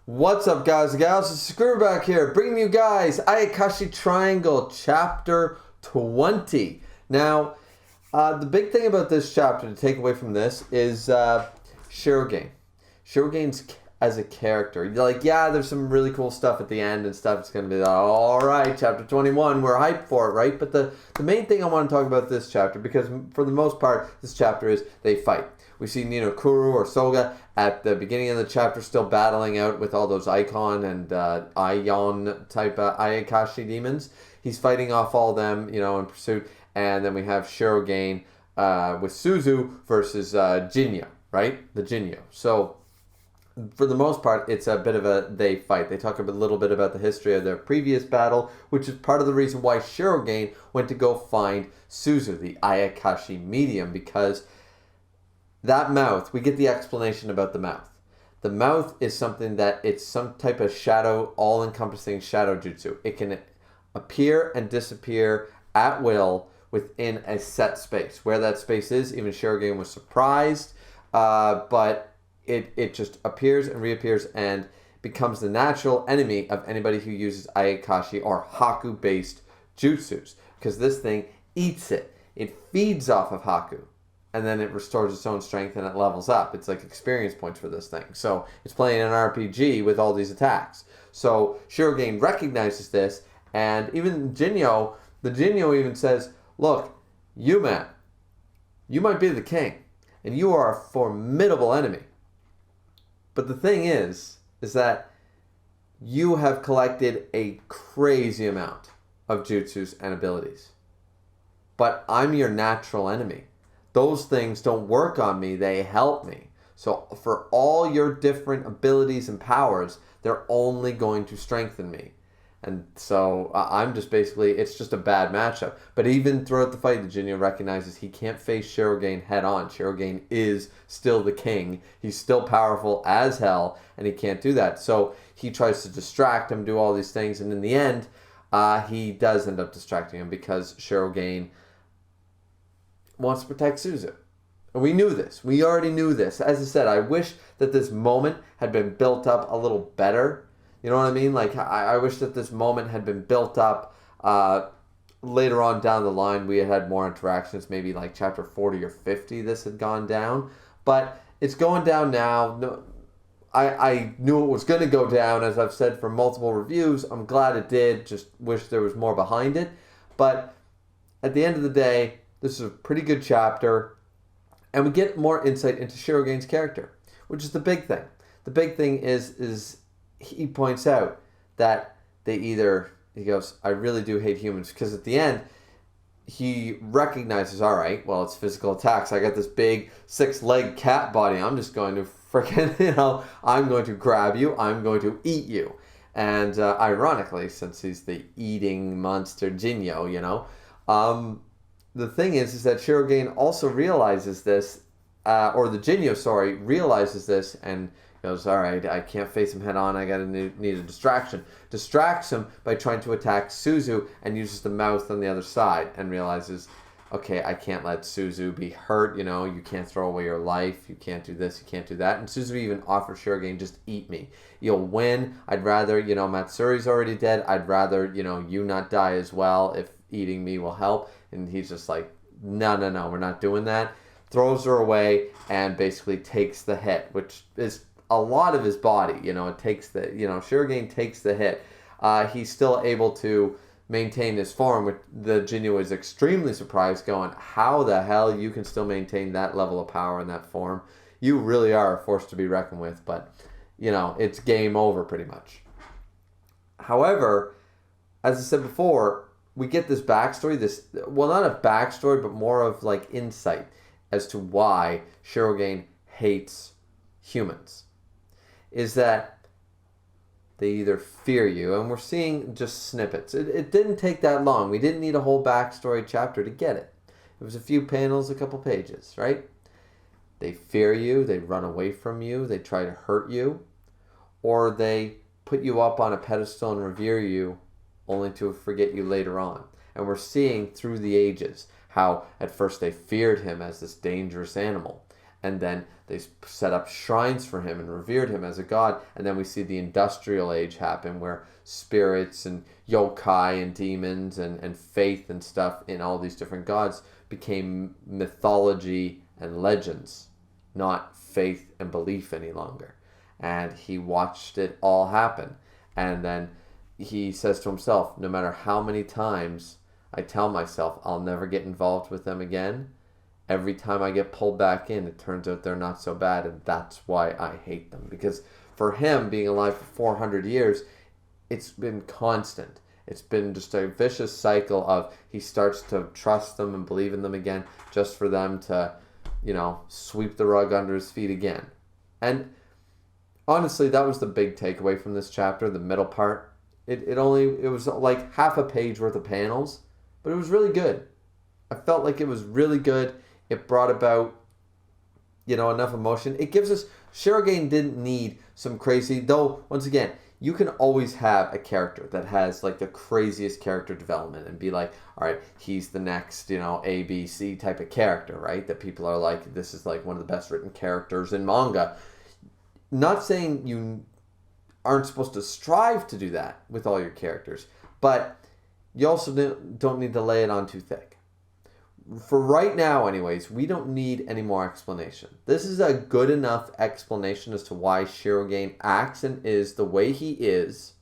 What's up, guys and gals? It's Griever back here, bringing you guys Ayakashi Triangle, Chapter 20. Now, the big thing about this chapter to take away from this is Shirogane. Shirogane's as a character. Like, yeah, there's some really cool stuff at the end and stuff. It's going to be like, all right, Chapter 21, we're hyped for it, right? But the main thing I want to talk about this chapter, because for the most part, this chapter is they fight. We see Kuru or Soga at the beginning of the chapter still battling out with all those Icon and Ion type Ayakashi demons. He's fighting off all of them, in pursuit. And then we have Shirogane with Suzu versus Jinyo, right? The Jinyo. So, for the most part, it's a bit of a they fight. They talk a little bit about the history of their previous battle, which is part of the reason why Shirogane went to go find Suzu, the Ayakashi medium, because that mouth, we get the explanation about the mouth. The mouth is something that it's some type of shadow, all-encompassing shadow jutsu. It can appear and disappear at will within a set space. Where that space is, even Shirogane was surprised, but it just appears and reappears and becomes the natural enemy of anybody who uses Ayakashi or Haku-based jutsus, because this thing eats it. It feeds off of Haku. And then it restores its own strength and it levels up. It's like experience points for this thing. So it's playing an RPG with all these attacks. So Shirogane recognizes this, and even Jinyo, the Jinyo even says, look, you man, you might be the king, and you are a formidable enemy. But the thing is that you have collected a crazy amount of jutsus and abilities. But I'm your natural enemy. Those things don't work on me, they help me. So for all your different abilities and powers, they're only going to strengthen me. And so I'm just basically, it's just a bad matchup. But even throughout the fight, the Jinyo recognizes he can't face Shirogane head on. Shirogane is still the king. He's still powerful as hell, and he can't do that. So he tries to distract him, do all these things, and in the end, he does end up distracting him because Shirogane wants to protect Suzu. And we knew this. We already knew this. As I said, I wish that this moment had been built up a little better. You know what I mean? Like, I wish that this moment had been built up later on down the line. We had more interactions, maybe like chapter 40 or 50 this had gone down. But it's going down now. No, I knew it was going to go down, as I've said for multiple reviews. I'm glad it did. Just wish there was more behind it. But at the end of the day, this is a pretty good chapter, and we get more insight into Shirogane's character, which is the big thing. The big thing is he points out that he goes, I really do hate humans, because at the end, he recognizes, all right, well, it's physical attacks. I got this big 6-leg cat body. I'm just going to freaking, I'm going to grab you. I'm going to eat you. And ironically, since he's the eating monster Jinyo, the thing is that Shirogane also realizes this, or the Jinyo, realizes this and goes, all right, I can't face him head on, I gotta need a distraction. Distracts him by trying to attack Suzu and uses the mouth on the other side and realizes, okay, I can't let Suzu be hurt, you can't throw away your life, you can't do this, you can't do that. And Suzu even offers Shirogane, just eat me. You'll win. I'd rather, Matsuri's already dead. I'd rather, you not die as well if eating me will help. And he's just like, no, we're not doing that. Throws her away and basically takes the hit, which is a lot of his body. It takes the, Shirogane takes the hit. He's still able to maintain his form, which the Jinyo is extremely surprised, going, how the hell you can still maintain that level of power in that form? You really are a force to be reckoned with, but, it's game over pretty much. However, as I said before, we get this backstory, not a backstory, but more of like insight as to why Shirogane hates humans. Is that they either fear you, and we're seeing just snippets. It didn't take that long. We didn't need a whole backstory chapter to get it. It was a few panels, a couple pages, right? They fear you, they run away from you, they try to hurt you, or they put you up on a pedestal and revere you only to forget you later on. And we're seeing through the ages how at first they feared him as this dangerous animal. and then they set up shrines for him and revered him as a god. And then we see the industrial age happen, where spirits and yokai and demons and faith and stuff in all these different gods became mythology and legends, not faith and belief any longer. And he watched it all happen. And then he says to himself, no matter how many times I tell myself I'll never get involved with them again, every time I get pulled back in, it turns out they're not so bad, and that's why I hate them. Because for him, being alive for 400 years, it's been constant. It's been just a vicious cycle of he starts to trust them and believe in them again, just for them to, sweep the rug under his feet again. And honestly, that was the big takeaway from this chapter, the middle part. It was like half a page worth of panels, but it was really good. I felt like it was really good. It brought about, enough emotion. It gives us, Shirogane didn't need some crazy, though, once again, you can always have a character that has like the craziest character development and be like, all right, he's the next, A, B, C type of character, right? That people are like, this is like one of the best written characters in manga. Not saying you aren't supposed to strive to do that with all your characters, but you also don't need to lay it on too thick. For right now, anyways, we don't need any more explanation. This is a good enough explanation as to why Shirogane acts and is the way he is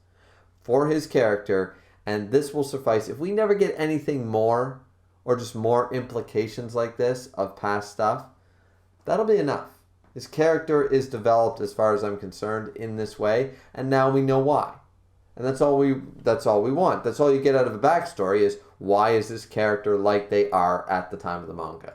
for his character, and this will suffice. If we never get anything more, or just more implications like this of past stuff, that'll be enough. His character is developed, as far as I'm concerned, in this way, and now we know why. And that's all we want. That's all you get out of a backstory is, why is this character like they are at the time of the manga?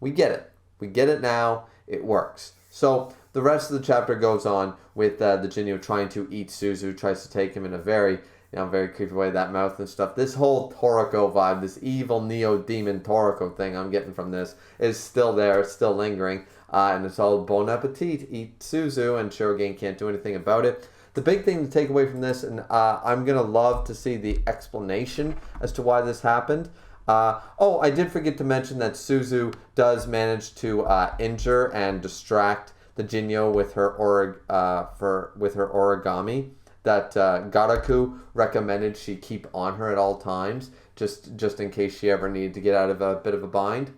We get it. We get it now. It works. So the rest of the chapter goes on with the Jinyo trying to eat Suzu, tries to take him in a very, very creepy way, that mouth and stuff. This whole Toriko vibe, this evil neo-demon Toriko thing I'm getting from this is still there. It's still lingering. And it's all bon appetit, eat Suzu, and Shirogane can't do anything about it. The big thing to take away from this, and I'm going to love to see the explanation as to why this happened. I did forget to mention that Suzu does manage to injure and distract the Jinyo with her origami that Garaku recommended she keep on her at all times, just in case she ever needed to get out of a bit of a bind.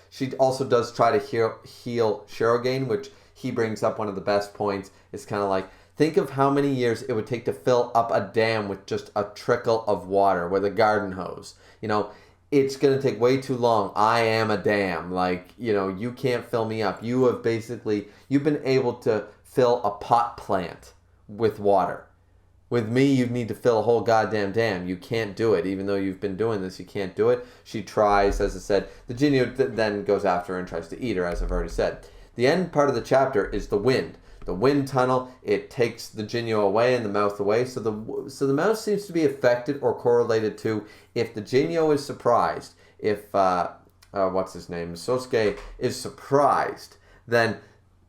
She also does try to heal Shirogane, which he brings up one of the best points. It's kind of like, think of how many years it would take to fill up a dam with just a trickle of water with a garden hose. It's going to take way too long. I am a dam. You can't fill me up. You've been able to fill a pot plant with water. With me, you need to fill a whole goddamn dam. You can't do it. Even though you've been doing this, you can't do it. She tries, as I said. The Jinyo then goes after her and tries to eat her, as I've already said. The end part of the chapter is the wind. The wind tunnel, it takes the Jinyo away and the mouth away. So the mouth seems to be affected or correlated to if the Jinyo is surprised, if, what's his name, Sosuke is surprised, then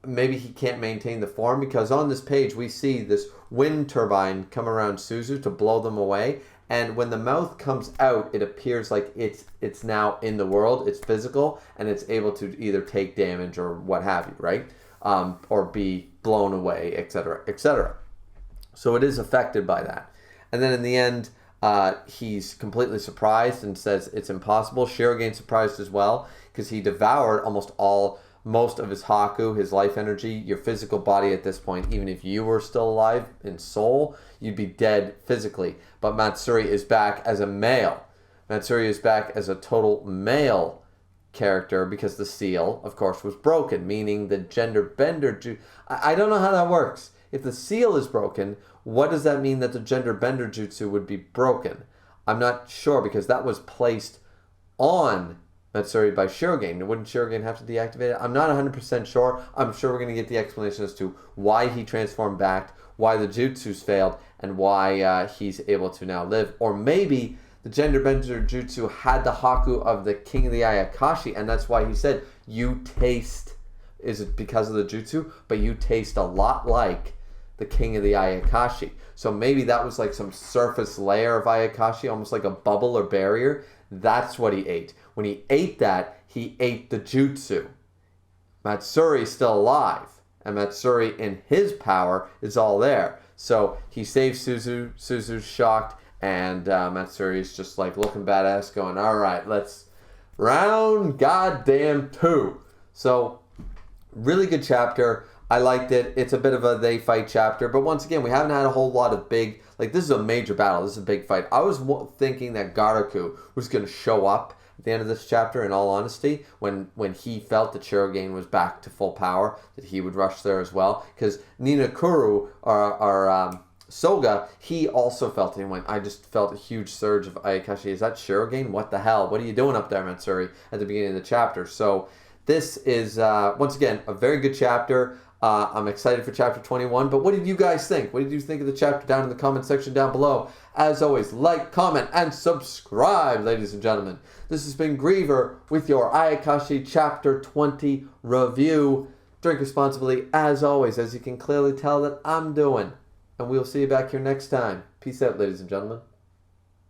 maybe he can't maintain the form, because on this page we see this wind turbine come around Suzu to blow them away. And when the mouth comes out, it appears like it's now in the world, it's physical, and it's able to either take damage or what have you, right? Or be blown away, etc., etc. So it is affected by that. And then in the end, he's completely surprised and says it's impossible. Shirogane's surprised as well, because he devoured most of his Haku, his life energy, your physical body at this point. Even if you were still alive in soul, you'd be dead physically. But Matsuri is back as a male. Matsuri is back as a total male character because the seal, of course, was broken, meaning the gender bender... I don't know how that works. If the seal is broken, what does that mean that the gender bender jutsu would be broken? I'm not sure, because that was placed on Matsuri by Shirogane. Wouldn't Shirogane have to deactivate it? I'm not 100% sure. I'm sure we're going to get the explanation as to why he transformed back, why the jutsus failed, and why he's able to now live. Or maybe the gender bender jutsu had the Haku of the King of the Ayakashi, and that's why he said, you taste, is it because of the jutsu? But you taste a lot like the King of the Ayakashi. So maybe that was like some surface layer of Ayakashi, almost like a bubble or barrier. That's what he ate. When he ate that, he ate the jutsu. Matsuri's still alive. And Matsuri, in his power, is all there. So he saves Suzu. Suzu's shocked. And Matsuri's just like looking badass, going, all right, let's round goddamn 2. So, really good chapter. I liked it. It's a bit of a they fight chapter. But once again, we haven't had a whole lot of big, like this is a major battle. This is a big fight. I was thinking that Garuku was going to show up at the end of this chapter, in all honesty, when he felt that Shirogane was back to full power, that he would rush there as well. Because Ninokuru, our Soga, he also felt it. He went, I just felt a huge surge of Ayakashi. Is that Shirogane? What the hell? What are you doing up there, Matsuri? At the beginning of the chapter. So this is, once again, a very good chapter. I'm excited for chapter 21. But what did you guys think? What did you think of the chapter down in the comment section down below? As always, like, comment, and subscribe, ladies and gentlemen. This has been Griever with your Ayakashi chapter 20 review. Drink responsibly, as always, as you can clearly tell that I'm doing. And we'll see you back here next time. Peace out, ladies and gentlemen.